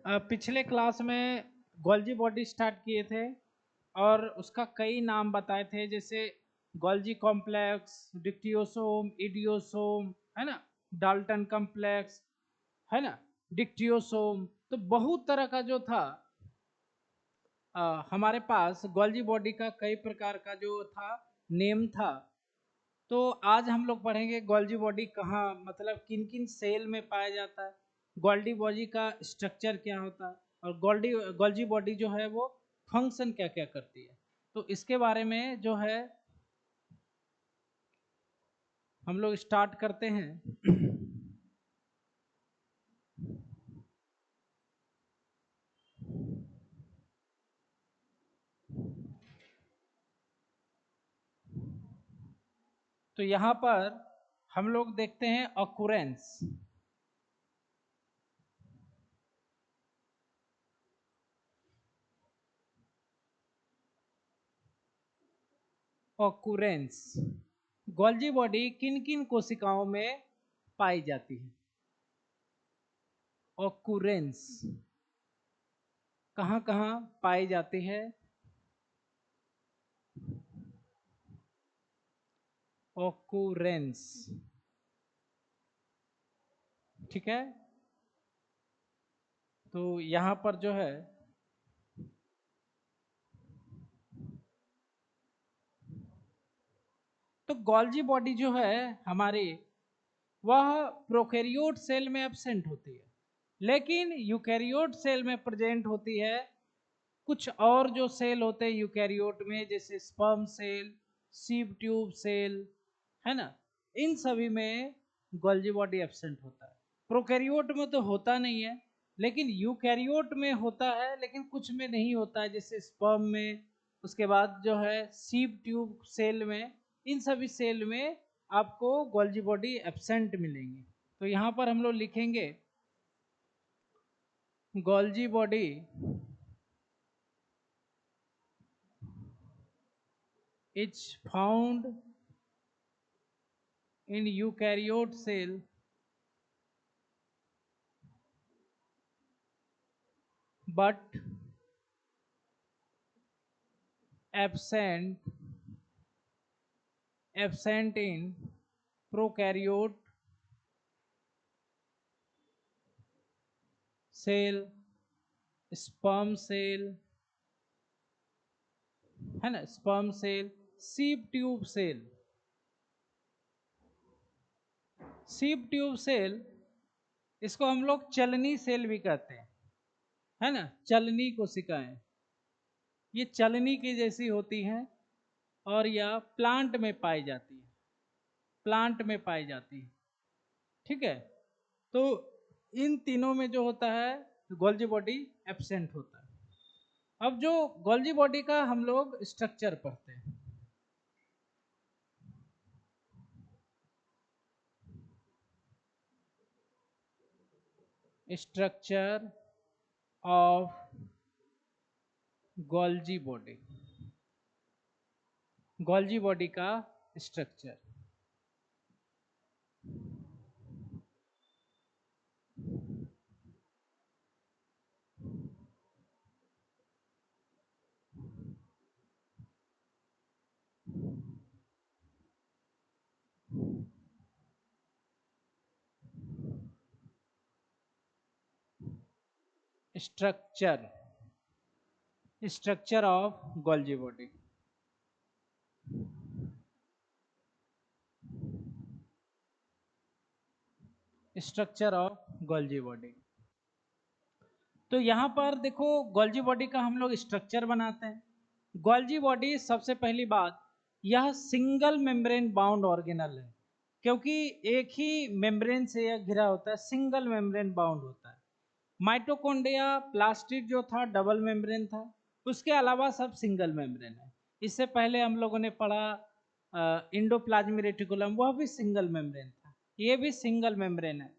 पिछले क्लास में Golgi body start किए थे और उसका कई नाम बताए थे, जैसे गोल्जी कॉम्प्लेक्स, डिक्टियोसोम, इडियोसोम, है ना, डाल्टन कॉम्प्लेक्स, है ना, डिक्टियोसोम। तो बहुत तरह का जो था हमारे पास गोल्जी बॉडी का कई प्रकार का जो था नेम था। तो आज हम लोग पढ़ेंगे गोल्जी बॉडी कहाँ, मतलब किन किन सेल में पाया जाता है, गोल्जी बॉडी का स्ट्रक्चर क्या होता है, और गोल्जी बॉडी जो है वो फंक्शन क्या क्या करती है। तो इसके बारे में जो है हम लोग स्टार्ट करते हैं। तो यहाँ पर हम लोग देखते हैं ऑकुरेंस। ऑकुरेंस, गोल्जी बॉडी किन किन कोशिकाओं में पाई जाती है। ऑकुरेंस कहाँ कहाँ पाई जाती है। ऑकुरेंस, ठीक है। तो यहाँ पर जो है तो गोल्जी बॉडी जो है हमारी, वह प्रोकैरियोट सेल में एब्सेंट होती है, लेकिन यूकैरियोट सेल में प्रेजेंट होती है। कुछ और जो सेल होते हैं यूकैरियोट में, जैसे sperm cell, sieve tube cell, है ना, इन सभी में गोल्जी बॉडी एब्सेंट होता है। प्रोकैरियोट में तो होता नहीं है, लेकिन यूकैरियोट में होता है, लेकिन कुछ में नहीं होता है, जैसे स्पर्म में, उसके बाद जो है सीव ट्यूब सेल में, इन सभी सेल में आपको गोल्जी बॉडी एब्सेंट मिलेंगे। तो यहाँ पर हम लोग लिखेंगे Golgi body is found in eukaryote cell but absent in prokaryote cell, sperm cell, है ना, sperm cell, sieve tube cell. Sieve tube cell, इसको हम लोग चलनी सेल भी कहते हैं, है ना, चलनी कोशिकाएं। ये चलनी की जैसी होती हैं और यह प्लांट में पाई जाती है, प्लांट में पाई जाती है, ठीक है। तो इन तीनों में जो होता है गोल्जी बॉडी एब्सेंट होता है। अब जो गोल्जी बॉडी का हम लोग स्ट्रक्चर पढ़ते हैं, structure of Golgi body, Golgi body का structure. Structure, structure of Golgi body. Structure of Golgi body. तो यहां पर देखो, गोल्जी बॉडी का हम लोग स्ट्रक्चर बनाते हैं। गोल्जी बॉडी, सबसे पहली बात, यह सिंगल मेम्ब्रेन बाउंड ऑर्गेनल है, क्योंकि एक ही मेम्ब्रेन से यह घिरा होता है, सिंगल मेम्ब्रेन बाउंड होता है। माइटोकॉन्ड्रिया प्लास्टिड जो था डबल मेम्ब्रेन था, उसके अलावा सब सिंगल मेम्ब्रेन है। इससे पहले हम लोगों ने पढ़ा इंडोप्लाज्मिक रेटिकुलम, वह भी सिंगल मेम्ब्रेन था, ये भी सिंगल मेम्ब्रेन है।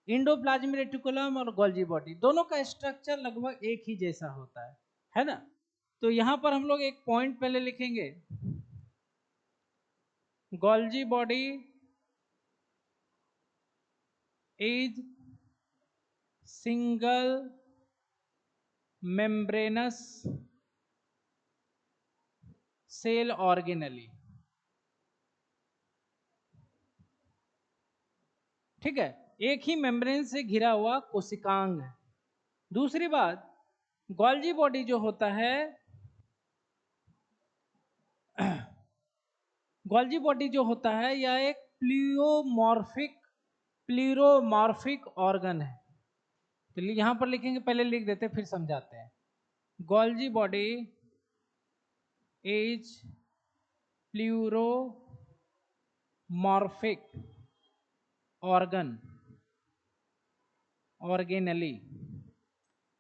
इंडोप्लाज्मिक रेटिकुलम और गोल्जी बॉडी दोनों का स्ट्रक्चर लगभग एक ही जैसा होता है ना। तो यहां पर हम लोग एक पॉइंट पहले लिखेंगे, Golgi body is single membranous cell organelle. ठीक है, एक ही मेम्ब्रेन से घिरा हुआ कोशिकांग है। दूसरी बात, गोल्जी बॉडी जो होता है, गोल्जी बॉडी जो होता है यह एक प्लीरोमॉर्फिक ऑर्गन है। तो यहां पर लिखेंगे, पहले लिख देते फिर समझाते हैं। Golgi body is pleomorphic organelle.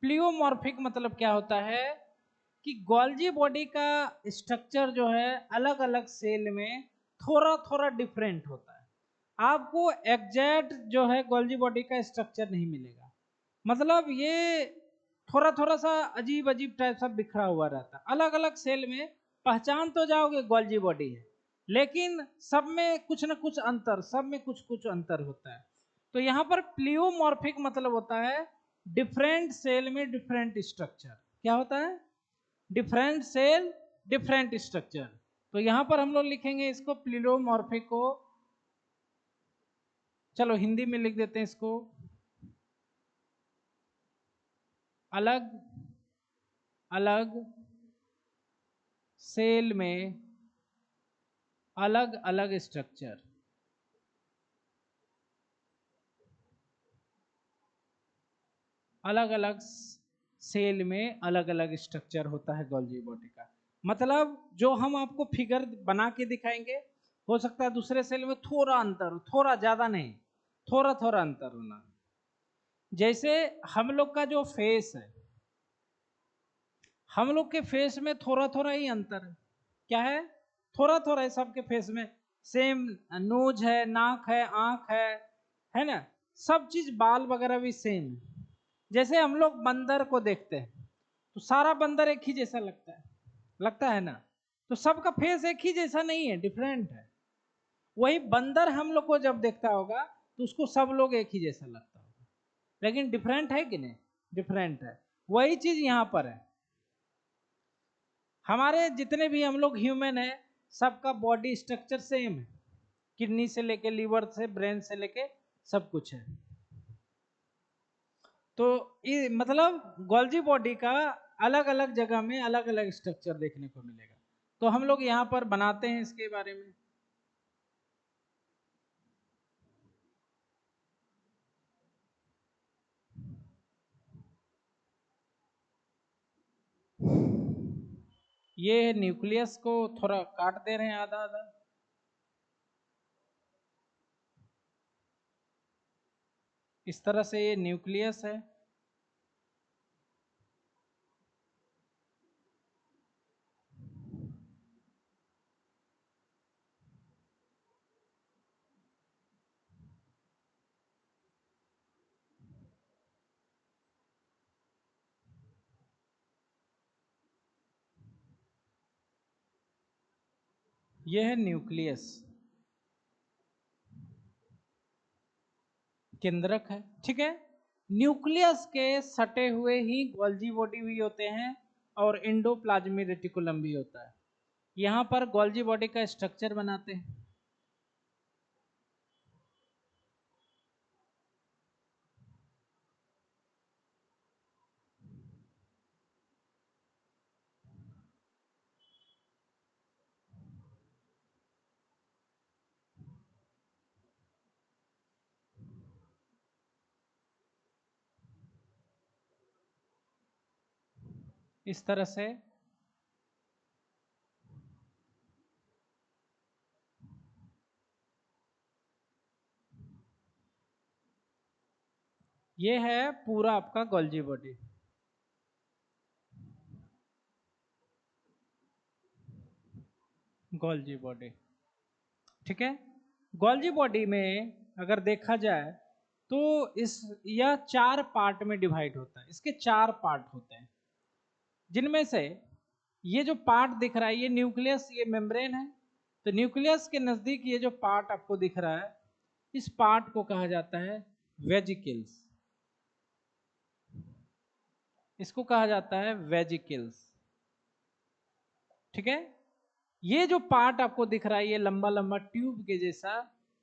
Pleomorphic मतलब क्या होता है कि गोल्जी बॉडी का स्ट्रक्चर जो है अलग अलग सेल में थोड़ा थोड़ा डिफरेंट होता है। आपको एग्जैक्ट जो है गोल्जी बॉडी का स्ट्रक्चर नहीं मिलेगा, मतलब ये थोड़ा थोड़ा सा अजीब अजीब टाइप सा बिखरा हुआ रहता है। अलग अलग सेल में पहचान तो जाओगे गोल्जी बॉडी है, लेकिन सब में कुछ न कुछ अंतर, सब में कुछ कुछ अंतर होता है। तो यहाँ पर प्लियोमॉर्फिक मतलब होता है डिफरेंट सेल में डिफरेंट स्ट्रक्चर। क्या होता है? Different cell different structure. तो यहां पर हम लोग लिखेंगे इसको प्लियोमॉर्फिक को, चलो हिंदी में लिख देते हैं इसको, अलग अलग सेल में अलग अलग स्ट्रक्चर। अलग अलग सेल में अलग अलग स्ट्रक्चर होता है गोल्जी बॉडी का। मतलब जो हम आपको फिगर बना के दिखाएंगे, हो सकता है दूसरे सेल में थोड़ा अंतर, थोड़ा ज्यादा नहीं, थोड़ा थोड़ा अंतर होना। जैसे हम लोग का जो फेस है, हम लोग के फेस में थोड़ा थोड़ा ही अंतर है। क्या है? थोड़ा थोड़ा है सबके फेस में। सेम नोज है, नाक है, आंख है ना, सब चीज, बाल वगैरह भी सेम है। जैसे हम लोग बंदर को देखते हैं तो सारा बंदर एक ही जैसा लगता है ना। तो सबका फेस एक ही जैसा नहीं है, डिफरेंट है। वही बंदर हम लोग को जब देखता होगा तो उसको सब लोग एक ही जैसा लगता होगा, लेकिन डिफरेंट है कि नहीं? डिफरेंट है। वही चीज यहां पर है। हमारे जितने भी हम लोग ह्यूमन है, सबका बॉडी स्ट्रक्चर सेम है, किडनी से लेके लीवर से ब्रेन से लेके सब कुछ है। तो ये मतलब गोल्जी बॉडी का अलग अलग जगह में अलग अलग स्ट्रक्चर देखने को मिलेगा। तो हम लोग यहाँ पर बनाते हैं इसके बारे में। ये न्यूक्लियस को थोड़ा काट दे रहे हैं, आधा आधा। इस तरह से ये न्यूक्लियस है। ये है न्यूक्लियस, केंद्रक है। ठीक है, न्यूक्लियस के सटे हुए ही गोल्जी बॉडी भी होते हैं और एंडोप्लाज्मिक रेटिकुलम भी होता है। यहाँ पर गोल्जी बॉडी का स्ट्रक्चर बनाते हैं। इस तरह से ये है पूरा आपका गोल्जी बॉडी। गोल्जी बॉडी, ठीक है। गोल्जी बॉडी में अगर देखा जाए तो इस यह 4 पार्ट में डिवाइड होता है। इसके 4 पार्ट होते हैं, जिनमें से ये जो पार्ट दिख रहा है ये न्यूक्लियस, ये मेम्ब्रेन है। तो न्यूक्लियस के नजदीक ये जो पार्ट आपको दिख रहा है, इस पार्ट को कहा जाता है वेजिकल्स। इसको कहा जाता है वेजिकल्स। ठीक है, ये जो पार्ट आपको दिख रहा है ये लंबा लंबा ट्यूब के जैसा,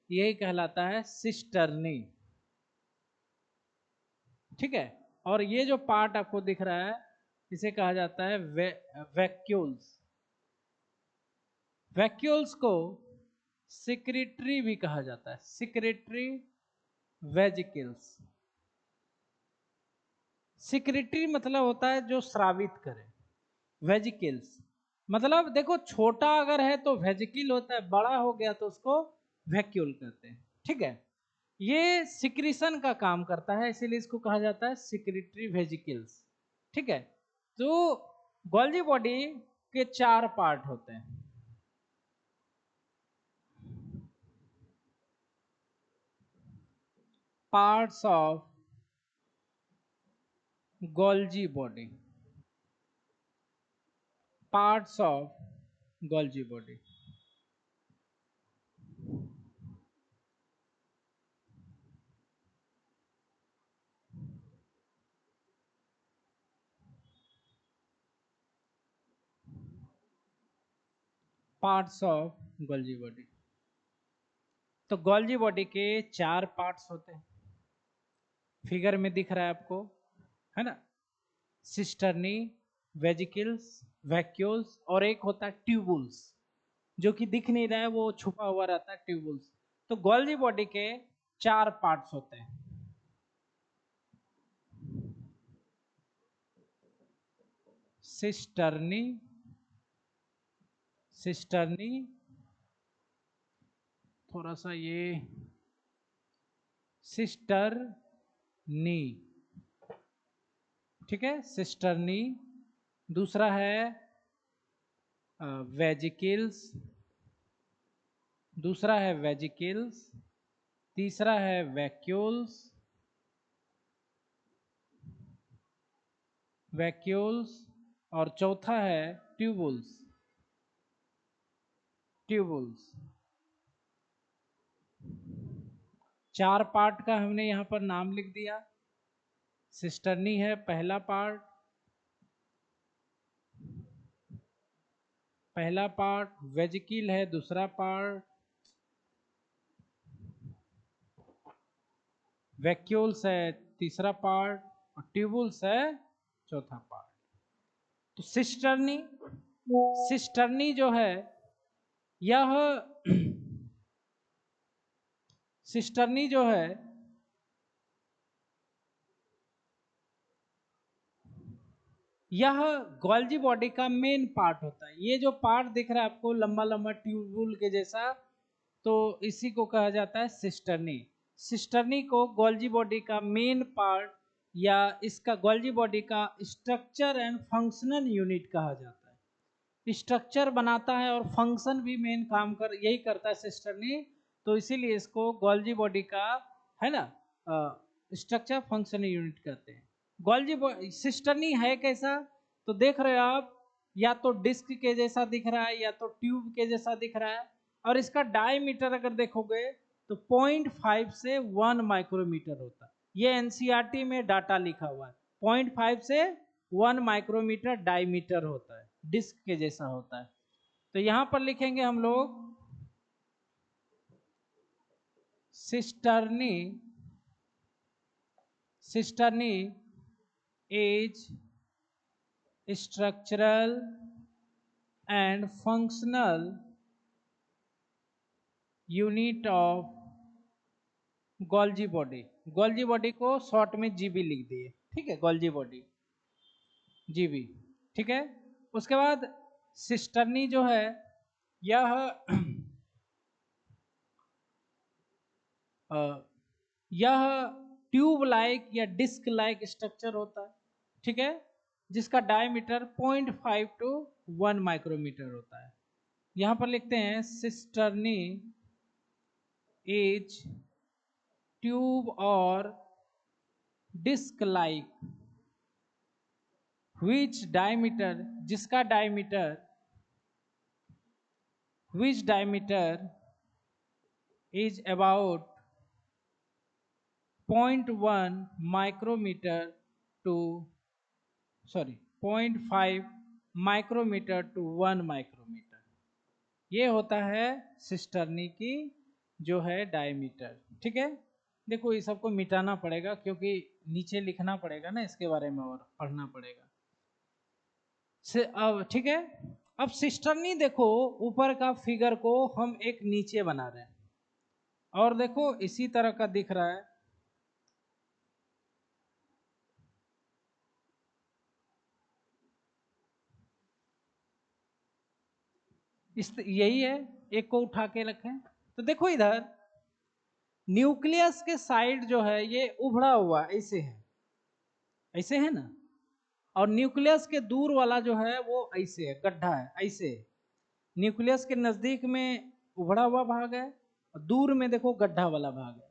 यही कहलाता है सिस्टर्नी। ठीक है, और ये जो पार्ट आपको दिख रहा है इसे कहा जाता है वैक्यूल्स। वैक्यूल्स को सिक्रेटरी भी कहा जाता है, सिक्रेटरी वेजिकल्स। सिक्रेटरी मतलब होता है जो स्रावित करे, वेजिकल्स मतलब देखो छोटा अगर है तो वेजिकल होता है, बड़ा हो गया तो उसको वैक्यूल कहते हैं। ठीक है, ये सिक्रीशन का काम करता है, इसीलिए इसको कहा जाता है सिक्रेटरी वेजिकल्स। ठीक है, तो गोल्जी बॉडी के 4 पार्ट होते हैं। Parts of Golgi body, parts of Golgi body. Parts of Golgi body, तो गोल्जी बॉडी के 4 पार्ट्स होते हैं, फिगर में दिख रहा है आपको, है ना। सिस्टर्नी, वेजिकल्स, वैक्यूल्स और एक होता है ट्यूबुल्स, जो कि दिख नहीं रहा है, वो छुपा हुआ रहता है, ट्यूबुल्स। तो गोल्जी बॉडी के 4 पार्ट्स होते हैं। सिस्टर्नी, सिस्टर्नी, थोड़ा सा ये सिस्टर्नी, ठीक है, सिस्टर्नी। दूसरा है वेजिकल्स, दूसरा है वेजिकल्स, तीसरा है वैक्यूल्स, वैक्यूल्स, और चौथा है ट्यूबुल्स, ट्यूबुल्स। 4 पार्ट का हमने यहां पर नाम लिख दिया। सिस्टर्नी है पहला पार्ट, पहला पार्ट, वेजिकल है दूसरा पार्ट, वैक्यूल्स है तीसरा पार्ट, और ट्यूबुल्स है चौथा पार्ट। तो सिस्टर्नी, सिस्टर्नी जो है यह सिस्टर्नी जो है यह गोल्जी बॉडी का मेन पार्ट होता है। ये जो पार्ट दिख रहा है आपको लंबा लंबा ट्यूबुल के जैसा, तो इसी को कहा जाता है सिस्टर्नी। सिस्टर्नी को गोल्जी बॉडी का मेन पार्ट या इसका गोल्जी बॉडी का स्ट्रक्चर एंड फंक्शनल यूनिट कहा जाता है। स्ट्रक्चर बनाता है और फंक्शन भी मेन काम कर यही करता है सिस्टर्नी, तो इसीलिए इसको गोल्जी बॉडी का, है ना, स्ट्रक्चर फंक्शनल यूनिट कहते हैं। गोल्जी सिस्टर्नी है कैसा, तो देख रहे हो आप, या तो डिस्क के जैसा दिख रहा है या तो ट्यूब के जैसा दिख रहा है, और इसका डायमीटर अगर देखोगे तो 0.5 से 1 माइक्रोमीटर होता है। ये एनसीईआरटी में डाटा लिखा हुआ है, 0.5 से 1 माइक्रोमीटर डायमीटर होता है, डिस्क के जैसा होता है। तो यहां पर लिखेंगे हम लोग cisternae, cisternae is structural and functional unit of Golgi body. Golgi body को शॉर्ट में जीबी लिख दिए, ठीक है, गोल्जी बॉडी जीबी। ठीक है, उसके बाद सिस्टर्नी जो है यह यह ट्यूब लाइक या डिस्क लाइक स्ट्रक्चर होता है, ठीक है, जिसका डायमीटर 0.5 टू 1 माइक्रोमीटर होता है। यहां पर लिखते हैं सिस्टर्नी इज ट्यूब और डिस्क लाइक which diameter, जिसका diameter, which diameter is about 0.1 micrometer to sorry 0.5 micrometre to 1 micrometre, ये होता है सिस्टर्नी की जो है डायमीटर। ठीक है, देखो ये सबको मिटाना पड़ेगा क्योंकि नीचे लिखना पड़ेगा ना इसके बारे में और पढ़ना पड़ेगा से। अब ठीक है, अब सिस्टर्नी देखो ऊपर का फिगर को हम एक नीचे बना रहे हैं और देखो इसी तरह का दिख रहा है। इस यही है, एक को उठा के रखें तो देखो इधर न्यूक्लियस के साइड जो है ये उभड़ा हुआ ऐसे है, ऐसे है ना, और न्यूक्लियस के दूर वाला जो है वो ऐसे है, गड्ढा है ऐसे है। न्यूक्लियस के नजदीक में उभड़ा हुआ भाग है और दूर में देखो गड्ढा वाला भाग है।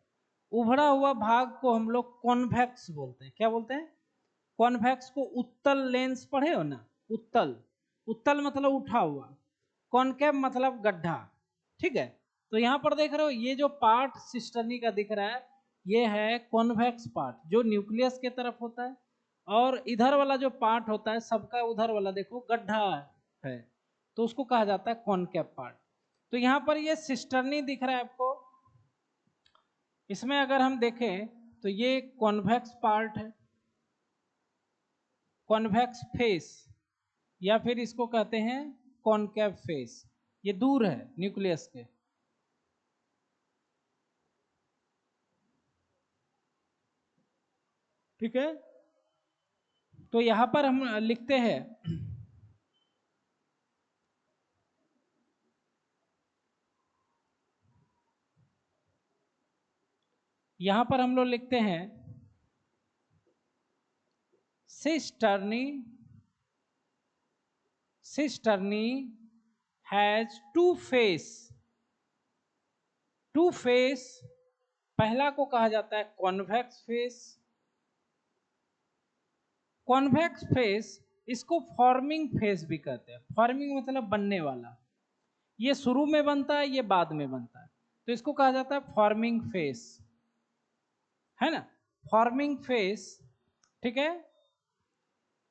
उभड़ा हुआ भाग को हम लोग कॉन्वेक्स बोलते हैं। क्या बोलते हैं? कॉन्वेक्स को उत्तल लेंस पढ़े हो ना, उत्तल, उत्तल मतलब उठा हुआ, कॉनकेव मतलब गड्ढा। ठीक है, तो यहां पर देख रहे हो ये जो पार्ट सिस्टर्नी का दिख रहा है ये है कॉन्वेक्स पार्ट जो न्यूक्लियस के तरफ होता है, और इधर वाला जो पार्ट होता है सबका उधर वाला देखो गड्ढा है, तो उसको कहा जाता है कॉनकेव पार्ट। तो यहां पर ये सिस्टर्नी दिख रहा है आपको, इसमें अगर हम देखें तो ये कॉन्वेक्स पार्ट है, कॉन्वेक्स फेस, या फिर इसको कहते हैं कॉनकेव फेस। ये दूर है न्यूक्लियस के। ठीक है, तो यहां पर हम लिखते हैं यहां पर हम लोग लिखते हैं cisternae, cisternae has two face, two face, पहला को कहा जाता है कॉन्वेक्स फेस। कॉन्वेक्स फेस इसको फॉर्मिंग फेस भी कहते हैं, फॉर्मिंग मतलब बनने वाला, ये शुरू में बनता है ये बाद में बनता है, तो इसको कहा जाता है फॉर्मिंग फेस, है ना, फॉर्मिंग फेस। ठीक है,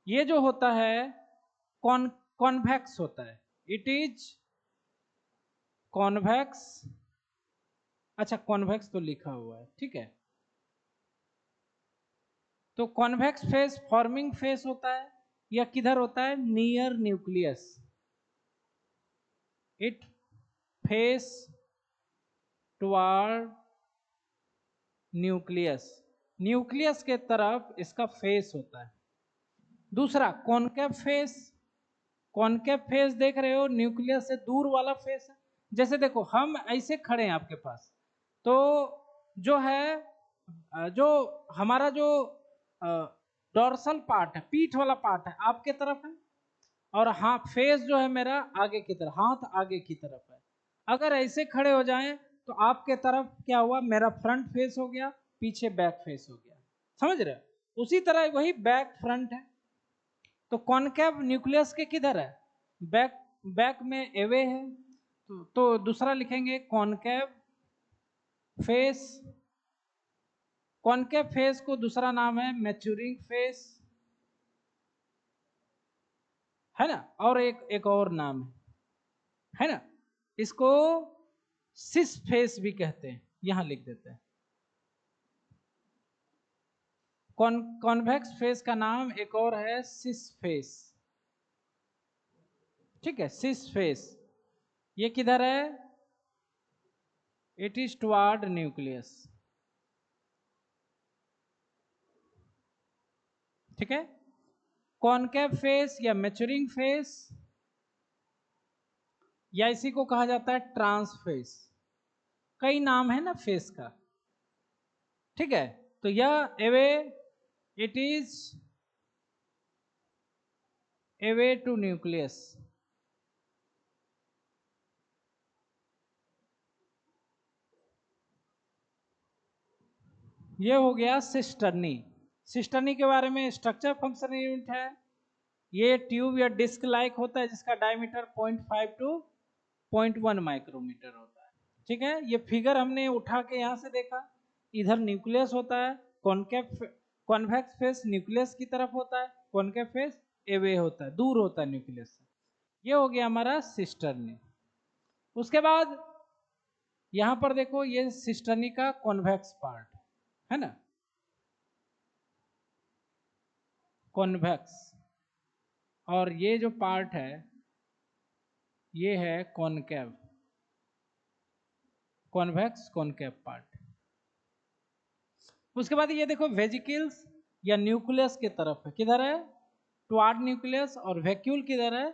ये जो होता है कॉन्वेक्स होता है, इट इज कॉन्वेक्स। अच्छा कॉन्वेक्स तो लिखा हुआ है, ठीक है, तो कॉन्वेक्स फेस फॉर्मिंग फेस होता है, या किधर होता है, near nucleus, it face toward nucleus, nucleus के तरफ इसका फेस होता है। दूसरा कॉनकेव फेस, कॉनकेव फेस देख रहे हो न्यूक्लियस से दूर वाला फेस है। जैसे देखो हम ऐसे खड़े हैं आपके पास, तो जो है जो हमारा जो डोर्सल पार्ट है, पीठ वाला पार्ट है आपके तरफ है, और हाँ फेस जो है मेरा आगे की तरफ, हाथ आगे की तरफ है। अगर ऐसे खड़े हो जाएं तो आपके तरफ क्या हुआ, मेरा फ्रंट फेस हो गया, पीछे बैक फेस हो गया, समझ रहे हो? उसी तरह वही बैक फ्रंट है। तो कॉनकेव न्यूक्लियस के किधर है, बैक, बैक में एवे है, तो दूसरा लिखेंगे कॉनकेव फेस। कॉनकेव फेस को दूसरा नाम है मैच्योरिंग फेस, है ना, और एक और नाम है ना, इसको सिस फेस भी कहते हैं, यहां लिख देते हैं। कॉन्वेक्स फेस का नाम एक और है सिस फेस। ठीक है, सिस फेस ये किधर है, इट इज टुवर्ड न्यूक्लियस। ठीक है, कॉनकेव फेस या मैच्योरिंग फेस, या इसी को कहा जाता है ट्रांस फेस, कई नाम है ना फेस का। ठीक है, तो यह एवे, इट इज एवे टू न्यूक्लियस। ये हो गया सिस्टर्नी। सिस्टर्नी के बारे में स्ट्रक्चर फंक्शन यूनिट है, ये ट्यूब या डिस्क लाइक होता है जिसका डायमीटर 0.5 टू 0.1 माइक्रोमीटर होता है। ठीक है, ये फिगर हमने उठा के यहाँ से देखा, इधर न्यूक्लियस होता है, कॉन्केव कॉन्वेक्स फेस न्यूक्लियस की तरफ होता है, कॉनकेव फेस एवे होता है, दूर होता है न्यूक्लियस से। ये हो गया हमारा सिस्टर्नी। उसके बाद यहां पर देखो ये सिस्टर्नी का कॉन्वेक्स पार्ट है ना, कॉन्वेक्स, और ये जो पार्ट है ये है कॉनकेव, कॉन्वेक्स कॉनकेव पार्ट। उसके बाद ये देखो वेजिकल्स या न्यूक्लियस की तरफ है, किधर है, ट्वार्ड न्यूक्लियस, और वैक्यूल किधर है,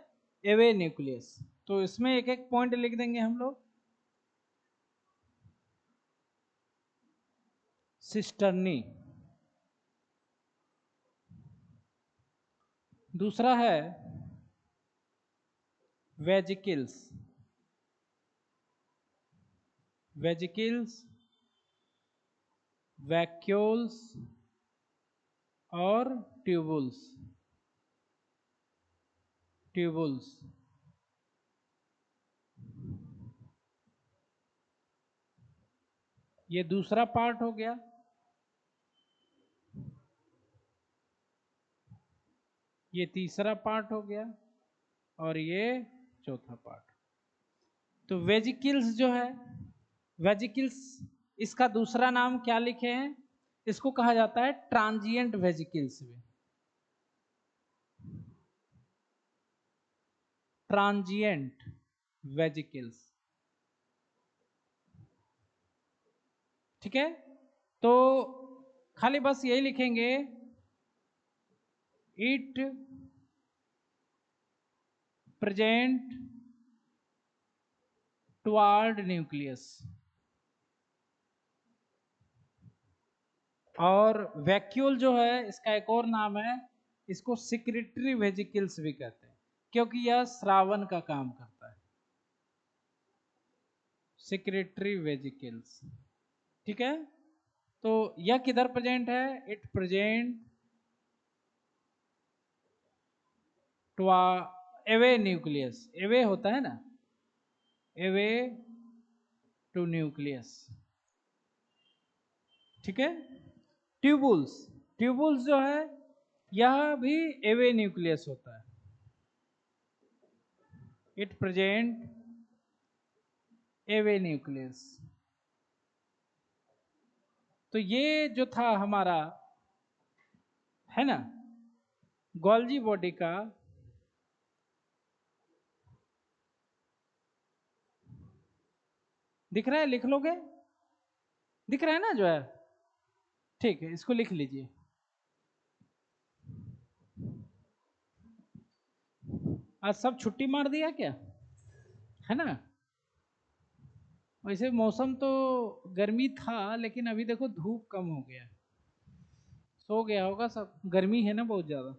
एवे न्यूक्लियस। तो इसमें एक एक पॉइंट लिख देंगे हम लोग। सिस्टर्नी, दूसरा है वेजिकल्स, वेजिकल्स, वैक्यूल्स और ट्यूबुल्स, ट्यूबुल्स। ये दूसरा पार्ट हो गया। ये तीसरा पार्ट हो गया और ये चौथा पार्ट। तो वेजिकल्स जो है, वेजिकल्स इसका दूसरा नाम क्या लिखे हैं, इसको कहा जाता है ट्रांजिएंट वेजिकल्स भी, ट्रांजिएंट वेजिकल्स। ठीक है, तो खाली बस यही लिखेंगे, इट प्रेजेंट टुवार्ड न्यूक्लियस। और वैक्यूल जो है इसका एक और नाम है, इसको सिक्रेटरी वेजिकल्स भी कहते हैं, क्योंकि यह श्रावण का काम करता है, सिक्रेटरी वेजिकल्स। ठीक है, तो यह किधर प्रेजेंट है, इट प्रेजेंट टुआ एवे न्यूक्लियस, एवे होता है ना, एवे टू न्यूक्लियस। ठीक है, ट्यूबुल्स, ट्यूबुल्स जो है यह भी एवे न्यूक्लियस होता है, इट प्रेजेंट एवे न्यूक्लियस। तो ये जो था हमारा है ना गोल्जी बॉडी का दिख रहा है, लिख लोगे, दिख रहा है ना जो है, ठीक है, इसको लिख लीजिए। आज सब छुट्टी मार दिया क्या, है ना। वैसे मौसम तो गर्मी था, लेकिन अभी देखो धूप कम हो गया, सो गया होगा सब, गर्मी है ना बहुत ज्यादा।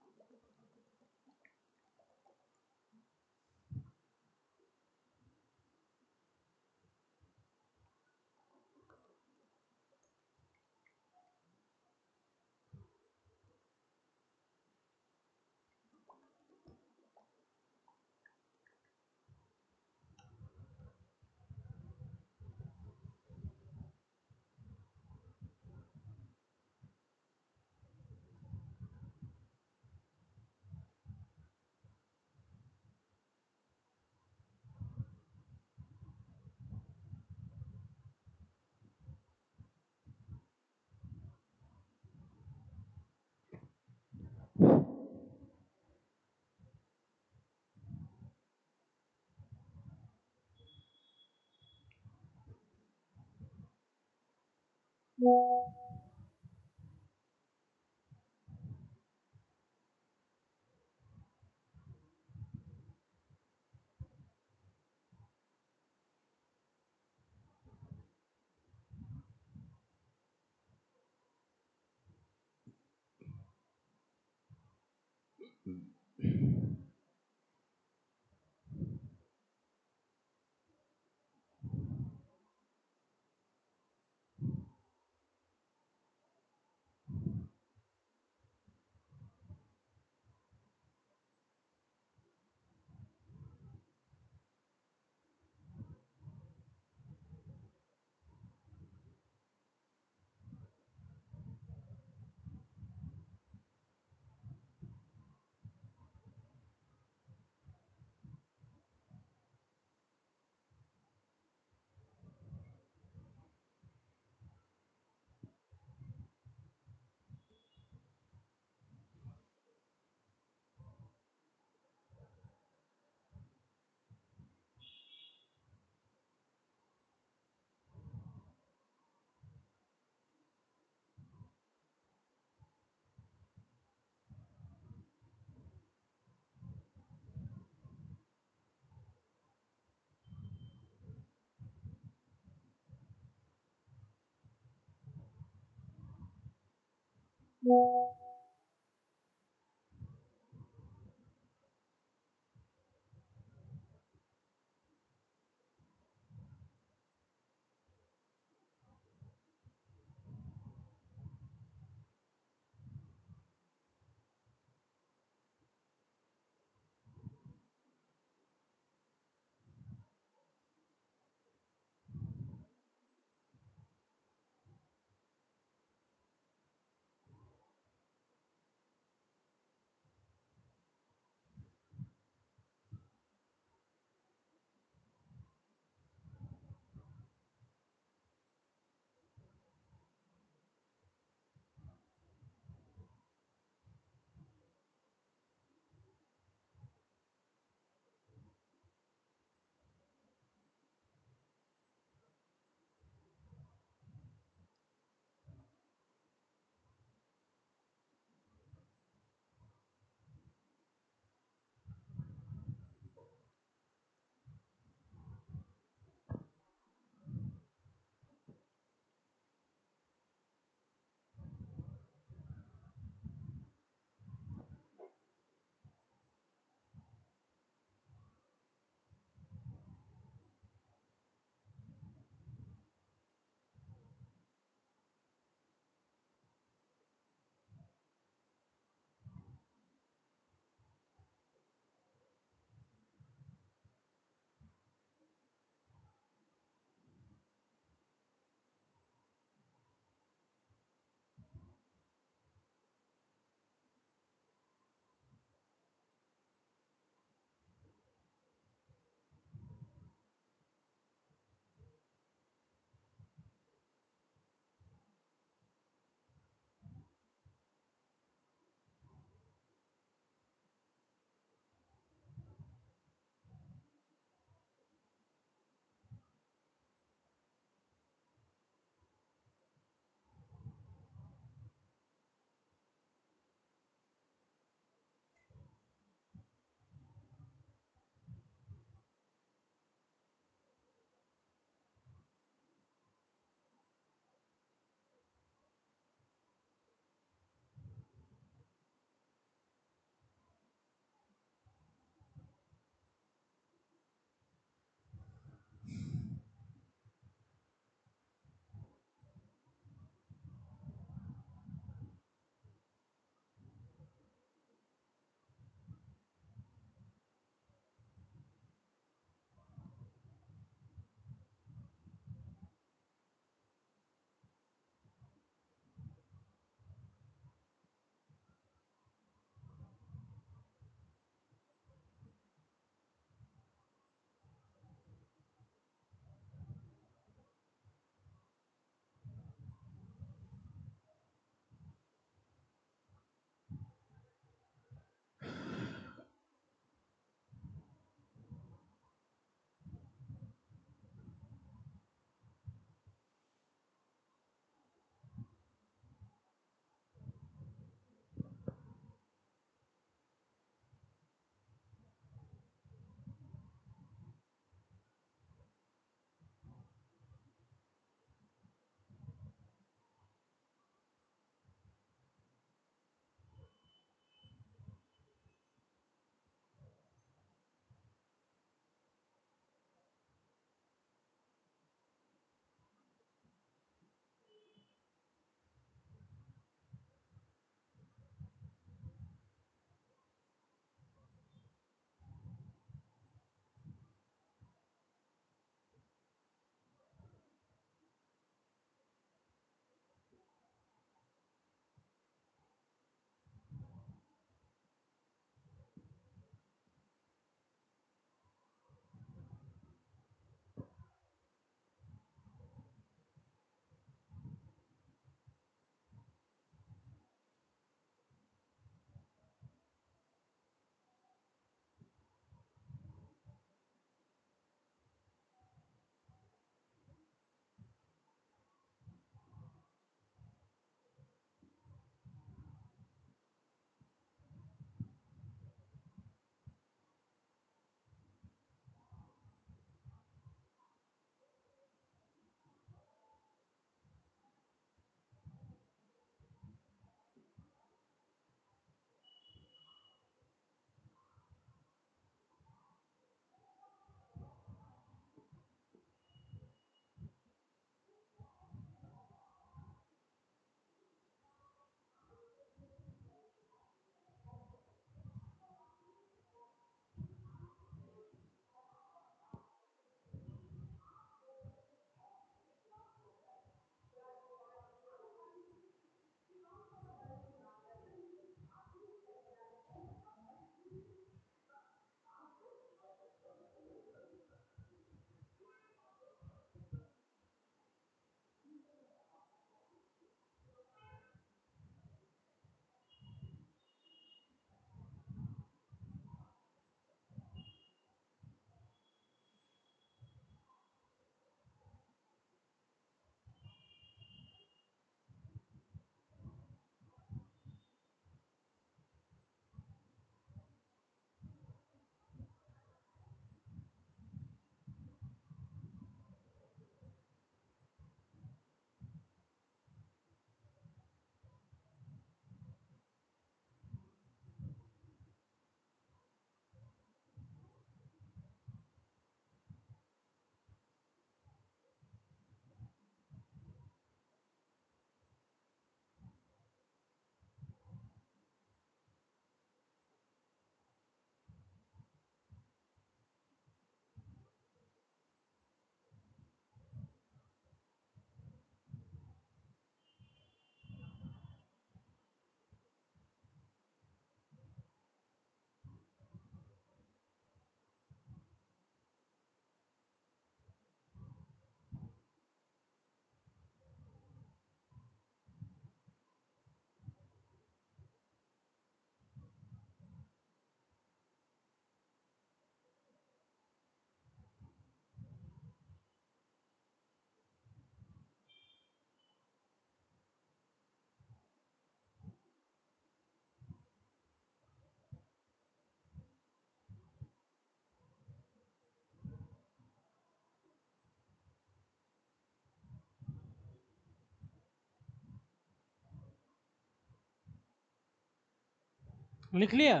लिख लिया।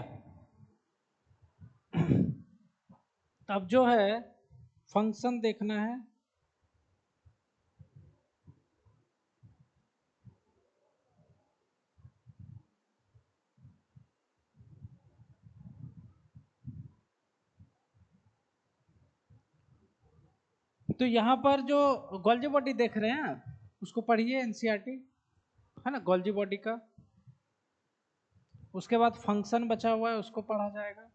तब जो है फंक्शन देखना है। तो यहाँ पर जो गोल्जी बॉडी देख रहे हैं आप, उसको पढ़िए एनसीईआरटी, है ना, गोल्जी बॉडी का। उसके बाद फंक्शन बचा हुआ है, उसको पढ़ा जाएगा।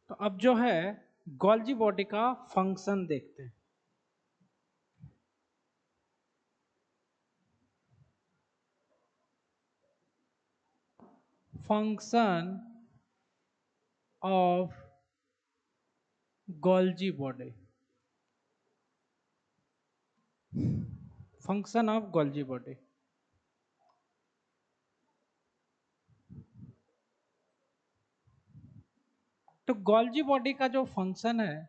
तो अब जो है गोल्जी बॉडी का फंक्शन देखते हैं। Function of Golgi body, function of Golgi body. तो गोल्जी बॉडी का जो फंक्शन है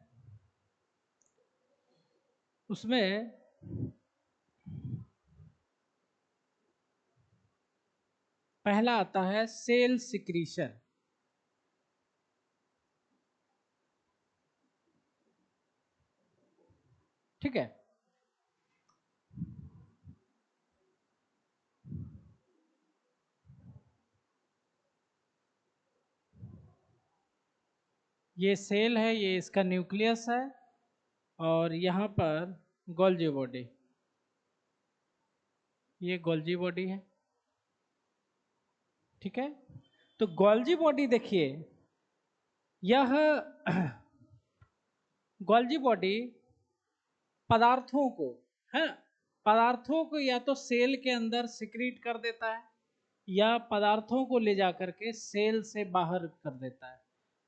उसमें पहला आता है सेल सिक्रीशन। ठीक है, ये सेल है, ये इसका न्यूक्लियस है, और यहाँ पर गोल्जी बॉडी, ये गोल्जी बॉडी है। ठीक है, तो गोल्जी बॉडी देखिए, यह गोल्जी बॉडी पदार्थों को, है, पदार्थों को या तो सेल के अंदर सिक्रीट कर देता है या पदार्थों को ले जाकर के सेल से बाहर कर देता है,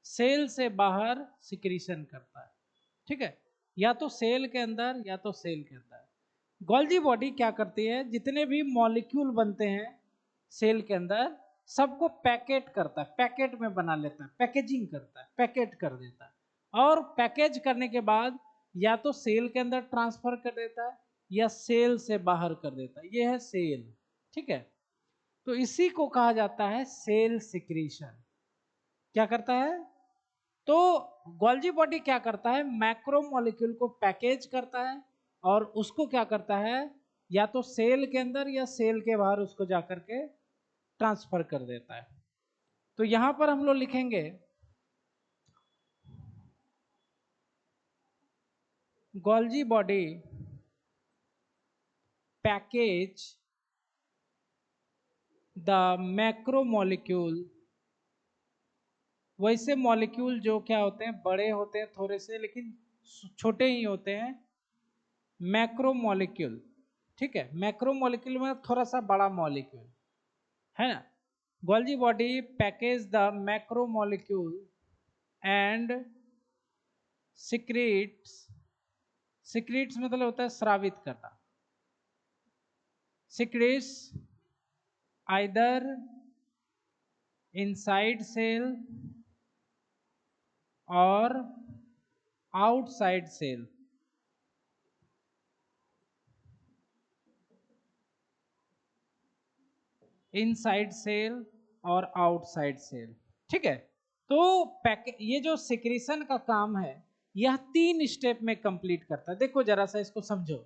सेल से बाहर सिक्रीशन करता है। ठीक है, या तो सेल के अंदर या तो सेल के अंदर। गोल्जी बॉडी क्या करती है, जितने भी मॉलिक्यूल बनते हैं सेल के अंदर सबको पैकेट करता है, पैकेट में बना लेता है, पैकेजिंग करता है, पैकेट कर देता है, और पैकेज करने के बाद या तो सेल के अंदर ट्रांसफर कर देता है या सेल से बाहर कर देता है। ये है सेल। ठीक है, तो इसी को कहा जाता है सेल सिक्रीशन। क्या करता है, तो गोल्जी बॉडी क्या करता है, मैक्रो मॉलिक्यूल को पैकेज करता है और उसको क्या करता है, या तो सेल के अंदर या सेल के बाहर उसको जाकर के ट्रांसफर कर देता है। तो यहां पर हम लोग लिखेंगे Golgi body package the macro molecule, वैसे मॉलिक्यूल जो क्या होते हैं, बड़े होते हैं थोड़े से लेकिन छोटे ही होते हैं, मैक्रो मॉलिक्यूल। ठीक है, मैक्रो मॉलिक्यूल में थोड़ा सा बड़ा मॉलिक्यूल है ना। Golgi body package the macro molecule and secretes, secretes मतलब होता है स्रावित करना, सिक्रीट्स आइदर इनसाइड सेल और आउटसाइड सेल। इनसाइड सेल और आउटसाइड सेल। ठीक है, तो ये जो सिक्रीशन का काम है यह 3 स्टेप में कंप्लीट करता है। देखो जरा सा इसको समझो।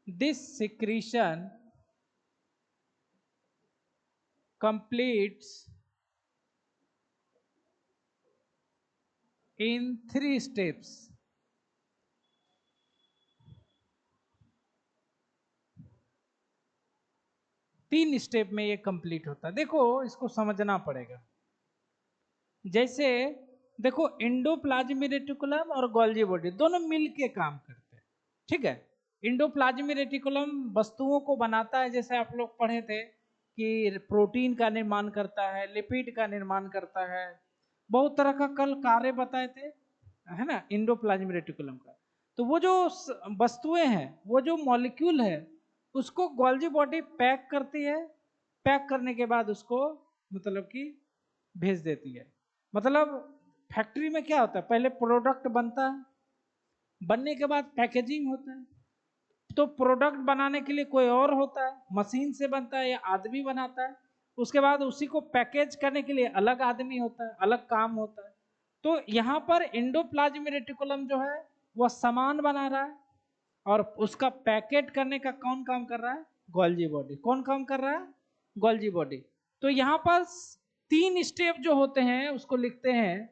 This secretion completes in 3 steps। तीन स्टेप में ये कंप्लीट होता है। देखो इसको समझना पड़ेगा। जैसे देखो एंडोप्लाज्मिक रेटिकुलम और गोल्जी बॉडी दोनों मिलके काम करते हैं। ठीक है, एंडोप्लाज्मिक रेटिकुलम वस्तुओं को बनाता है, जैसे आप लोग पढ़े थे कि प्रोटीन का निर्माण करता है, लिपिड का निर्माण करता है, बहुत तरह का कल कार्य बताए थे, है ना, एंडोप्लाज्मिक रेटिकुलम का। तो वो जो वस्तुएं हैं, वो जो मॉलिक्यूल है, उसको गोल्जी बॉडी पैक करती है, पैक करने के बाद उसको मतलब कि भेज देती है। मतलब फैक्ट्री में क्या होता है, पहले प्रोडक्ट बनता है, बनने के बाद पैकेजिंग होता है। तो प्रोडक्ट बनाने के लिए कोई और होता है, मशीन से बनता है या आदमी बनाता है, उसके बाद उसी को पैकेज करने के लिए अलग आदमी होता है, अलग काम होता है। तो यहाँ पर एंडोप्लाज्मिक रेटिकुलम जो है वह सामान बना रहा है, और उसका पैकेट करने का कौन काम कर रहा है, गोल्जी बॉडी। कौन काम कर रहा है, गोल्जी बॉडी। तो यहाँ पर 3 स्टेप जो होते हैं उसको लिखते हैं।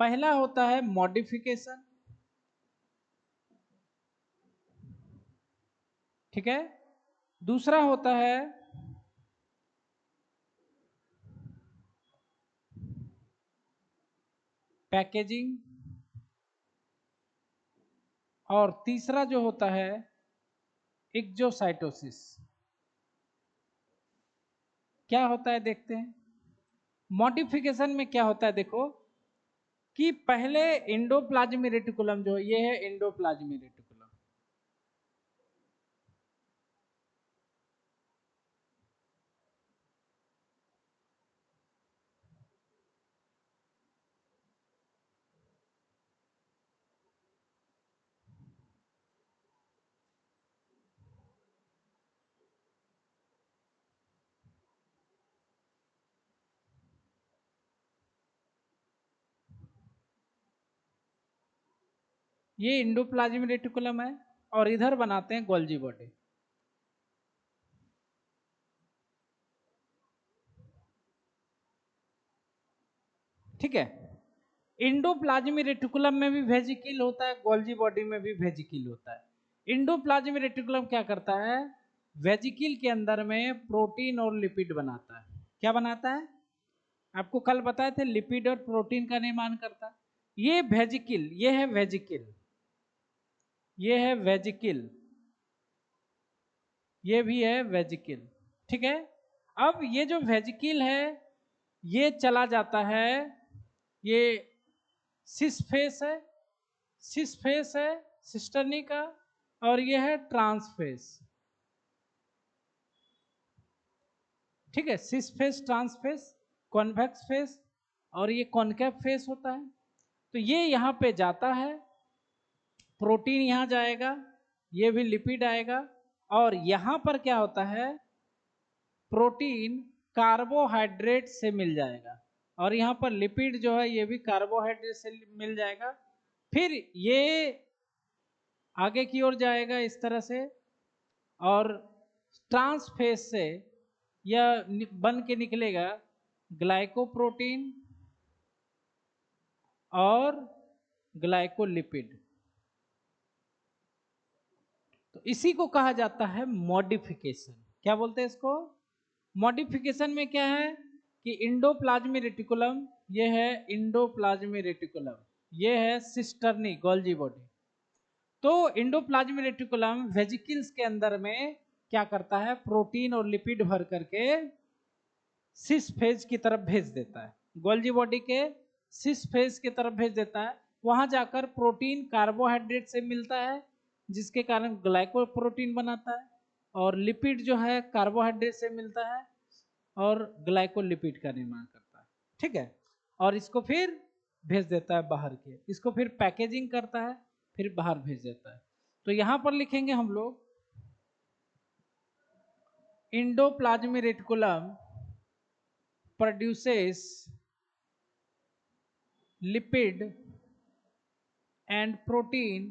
पहला होता है मॉडिफिकेशन, ठीक है। दूसरा होता है पैकेजिंग, और तीसरा जो होता है एक्जोसाइटोसिस। क्या होता है देखते हैं। मॉडिफिकेशन में क्या होता है, देखो कि पहले एंडोप्लाज्मिक रेटिकुलम जो ये है, एंडोप्लाज्मिक रेटिकुलम, ये एंडोप्लाज्मिक रेटिकुलम है, और इधर बनाते हैं गोल्जी बॉडी। ठीक है, एंडोप्लाज्मिक रेटिकुलम में भी वेजिकल होता है, गोल्जी बॉडी में भी वेजिकल होता है। एंडोप्लाज्मिक रेटिकुलम क्या करता है, वेजिकल के अंदर में प्रोटीन और लिपिड बनाता है। क्या बनाता है, आपको कल बताए थे, लिपिड और प्रोटीन का निर्माण करता है। ये वेजिकल, ये है वेजिकल, ये है वेजिकल, ये भी है वेजिकल। ठीक है, अब ये जो वेजिकल है ये चला जाता है, ये सिस फेस है, सिस फेस है सिस्टर्नी का, और ये है ट्रांसफेस। ठीक है, cis face, trans face, convex face, और ये कॉनकेव फेस होता है। तो ये यहाँ पे जाता है, प्रोटीन यहाँ जाएगा, ये भी लिपिड आएगा, और यहाँ पर क्या होता है, प्रोटीन कार्बोहाइड्रेट से मिल जाएगा, और यहाँ पर लिपिड जो है ये भी कार्बोहाइड्रेट से मिल जाएगा। फिर ये आगे की ओर जाएगा इस तरह से, और ट्रांसफेज से यह बन के निकलेगा ग्लाइकोप्रोटीन, और ग्लाइकोलिपिड। तो इसी को कहा जाता है मॉडिफिकेशन। क्या बोलते हैं इसको? मॉडिफिकेशन में क्या है कि इंडोप्लाज्मिक रेटिकुलम, ये है इंडोप्लाज्मिक रेटिकुलम, ये है सिस्टर्नी गोल्जी बॉडी। तो इंडोप्लाज्मिक रेटिकुलम वेजिकल्स के अंदर में क्या करता है, प्रोटीन और लिपिड भर करके सिस फेज की तरफ भेज देता है, गोल्जी बॉडी के सिस फेज की तरफ भेज देता है। वहां जाकर प्रोटीन कार्बोहाइड्रेट से मिलता है, जिसके कारण ग्लाइकोप्रोटीन बनाता है, और लिपिड जो है कार्बोहाइड्रेट से मिलता है और ग्लाइकोलिपिड का निर्माण करता है। ठीक है, और इसको फिर भेज देता है बाहर के, इसको फिर पैकेजिंग करता है, फिर बाहर भेज देता है। तो यहां पर लिखेंगे हम लोग endoplasmic reticulum produces lipid and protein,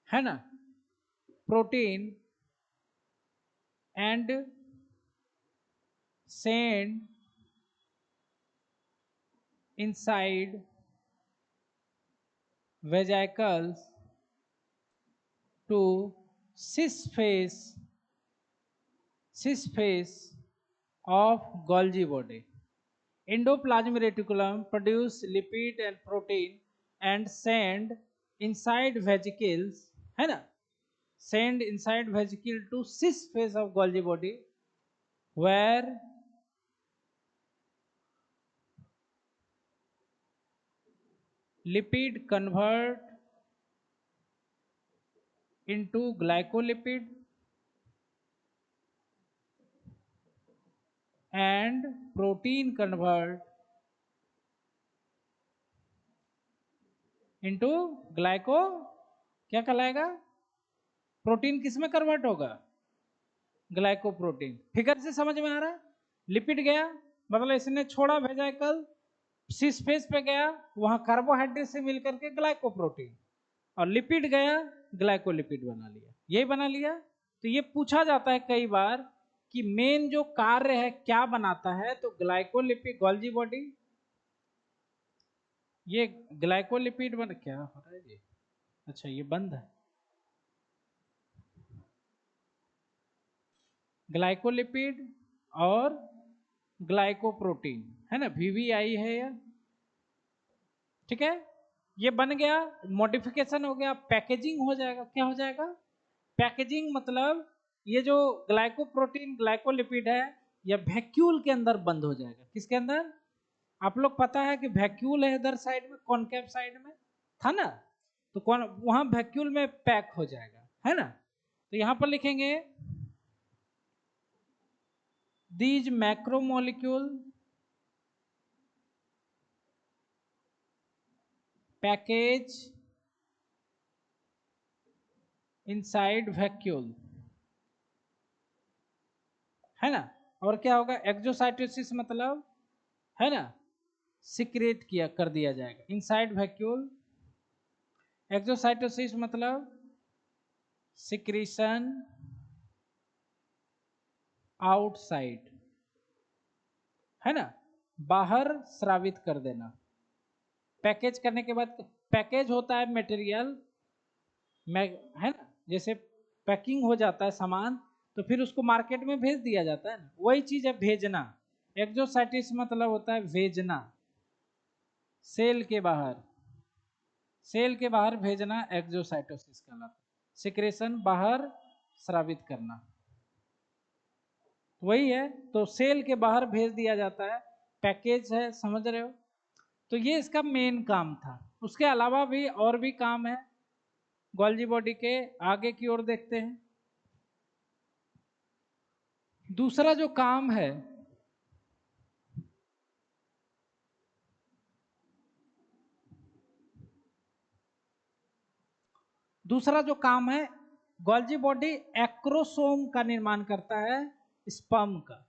है ना, protein and send inside vesicles to cis phase of Golgi body. Endoplasmic reticulum produce lipid and protein and send inside vesicles, है ना, send inside vesicle to cis phase of Golgi body, where lipid convert into glycolipid and protein convert into glyco, क्या कहलाएगा, protein किस में convert होगा, glycoprotein. Figure से समझ में आ रहा है? लिपिड गया, मतलब इसने छोड़ा वेजिकल, सिस फेज पे गया, वहां कार्बोहाइड्रेट से मिलकर के ग्लाइकोप्रोटीन, और लिपिड गया, ग्लाइकोलिपिड बना लिया, ये बना लिया। तो ये पूछा जाता है कई बार कि मेन जो कार्य है क्या बनाता है, तो ग्लाइकोलिपिड, गोल्जी बॉडी, ये ग्लाइकोलिपिड बन, क्या हो रहा है ये, अच्छा ये बंद है, ग्लाइकोलिपिड और ग्लाइकोप्रोटीन, है ना, VVI है ये। ठीक है, ये बन गया, मॉडिफिकेशन हो गया, पैकेजिंग हो जाएगा। क्या हो जाएगा? पैकेजिंग, मतलब ये जो ग्लाइकोप्रोटीन ग्लाइकोलिपिड है, यह वैक्यूल के अंदर बंद हो जाएगा। किसके अंदर? आप लोग पता है कि वैक्यूल है इधर साइड में, कॉनकेव साइड में था ना, तो कौन वहां वैक्यूल में पैक हो जाएगा, है ना। तो यहां पर लिखेंगे these macromolecule package inside vacuole, है ना। और क्या होगा, एक्सोसाइटोसिस, मतलब है ना, सिक्रेट किया कर दिया जाएगा इनसाइड वैक्यूल। एक्सोसाइटोसिस मतलब सिक्रीशन आउटसाइड, है ना, बाहर स्रावित कर देना। पैकेज करने के बाद, पैकेज होता है मटेरियल में, है ना, जैसे पैकिंग हो जाता है सामान, तो फिर उसको मार्केट में भेज दिया जाता है ना, वही चीज है भेजना। एक्सोसाइटिस मतलब होता है भेजना, सेल के बाहर, सेल के बाहर भेजना एक्सोसाइटोसिस कहलाता है। सिक्रेशन बाहर स्रावित करना, वही है। तो सेल के बाहर भेज दिया जाता है, पैकेज है, समझ रहे हो। तो ये इसका मेन काम था। उसके अलावा भी और भी काम है गोल्जी बॉडी के, आगे की ओर देखते हैं। दूसरा जो काम है, दूसरा जो काम है, गोल्जी बॉडी एक्रोसोम का निर्माण करता है, स्पर्म का।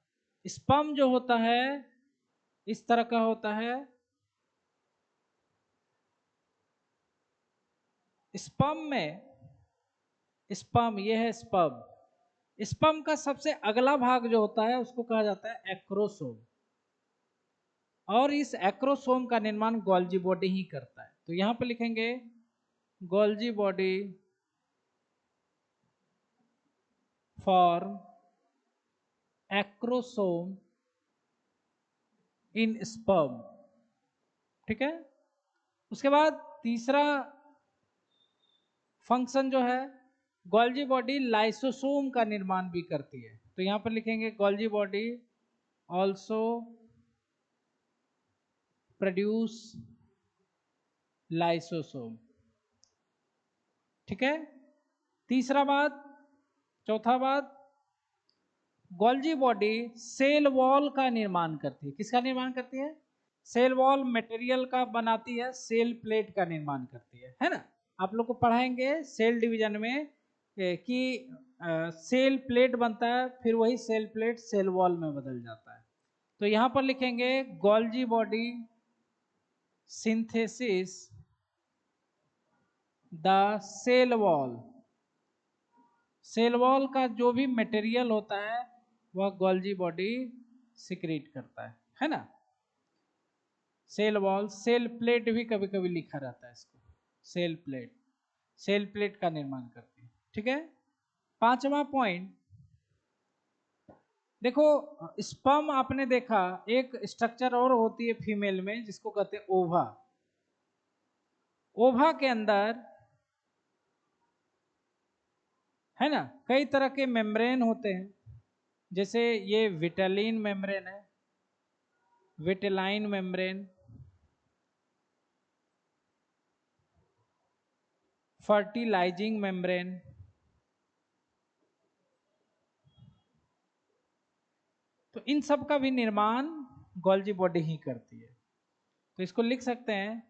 स्पर्म जो होता है इस तरह का होता है, स्पर्म में, स्पर्म ये है स्पर्म, स्पर्म का सबसे अगला भाग जो होता है उसको कहा जाता है एक्रोसोम। और इस एक्रोसोम का निर्माण गोल्जी बॉडी ही करता है। तो यहां पर लिखेंगे गोल्जी बॉडी फॉर्म एक्रोसोम इन स्पर्म, ठीक है। उसके बाद तीसरा फंक्शन जो है, गोल्जी बॉडी लाइसोसोम का निर्माण भी करती है। तो यहां पर लिखेंगे Golgi body also produce lysosome, ठीक है। तीसरा बात, चौथा बात, गोल्जी बॉडी सेल वॉल का निर्माण करती है। किसका निर्माण करती है? सेल वॉल मटेरियल का बनाती है, सेल प्लेट का निर्माण करती है ना। आप लोग को पढ़ाएंगे सेल डिवीजन में कि सेल प्लेट बनता है, फिर वही सेल प्लेट सेल वॉल में बदल जाता है। तो यहां पर लिखेंगे Golgi body synthesis the cell wall. Cell wall का जो भी मटेरियल होता है वह गोल्जी बॉडी सिक्रीट करता है ना। सेल वॉल, सेल प्लेट भी कभी कभी लिखा रहता है इसको, सेल प्लेट, सेल प्लेट का निर्माण करती है, ठीक है। पांचवा पॉइंट देखो, स्पर्म आपने देखा, एक स्ट्रक्चर और होती है फीमेल में जिसको कहते हैं ओवा। ओवा के अंदर है ना कई तरह के मेम्ब्रेन होते हैं, जैसे ये विटेलिन मेम्ब्रेन है, विटेलाइन मेम्ब्रेन, फर्टिलाइजिंग मेम्ब्रेन, तो इन सब का भी निर्माण गोल्जी बॉडी ही करती है। तो इसको लिख सकते हैं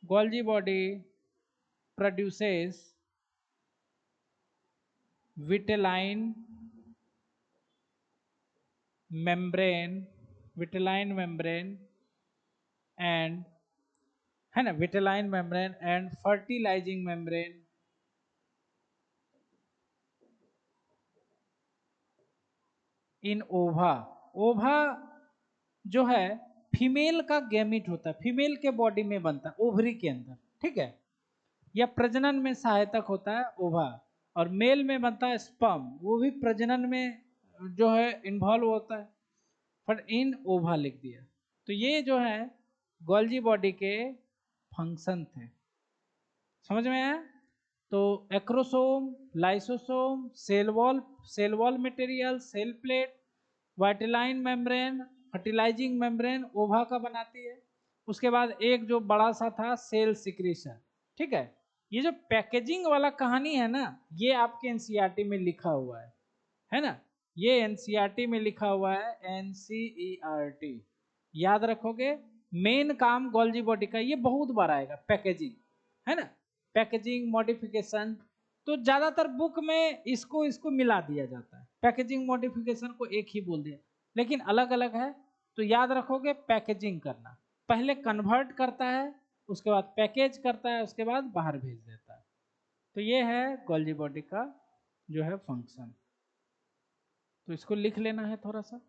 Golgi body produces vitelline membrane, vitelline membrane and, है ना, vitelline membrane and fertilising membrane in ओवा। ओवा जो है फीमेल का गैमिट होता है, फीमेल के बॉडी में बनता है, ओवरी के अंदर, ठीक है। यह प्रजनन में सहायक होता है ओवा, और मेल में बनता है स्पर्म, वो भी प्रजनन में जो है इन्वॉल्व होता है, पर इन ओवा लिख दिया। तो ये जो है गोल्जी बॉडी के फंक्शन थे, समझ में आया। तो acrosome, lysosome, cell wall material, cell plate, vitelline membrane, fertilising membrane ova का बनाती है। उसके बाद एक जो बड़ा सा था सेल सिक्रीशन, ठीक है। ये जो पैकेजिंग वाला कहानी है ना, ये आपके एनसीईआरटी में लिखा हुआ है ना। ये एनसीईआरटी में लिखा हुआ है, एनसीईआरटी याद रखोगे। मेन काम गोल्जी बॉडी का ये बहुत बार आएगा, पैकेजिंग, है ना, पैकेजिंग मॉडिफिकेशन। तो ज्यादातर बुक में इसको इसको मिला दिया जाता है, पैकेजिंग मॉडिफिकेशन को एक ही बोल दिया, लेकिन अलग अलग है। तो याद रखोगे पैकेजिंग करना, पहले कन्वर्ट करता है, उसके बाद पैकेज करता है, उसके बाद बाहर भेज देता है। तो ये है गोल्जी बॉडी का जो है फंक्शन। तो इसको लिख लेना है थोड़ा सा।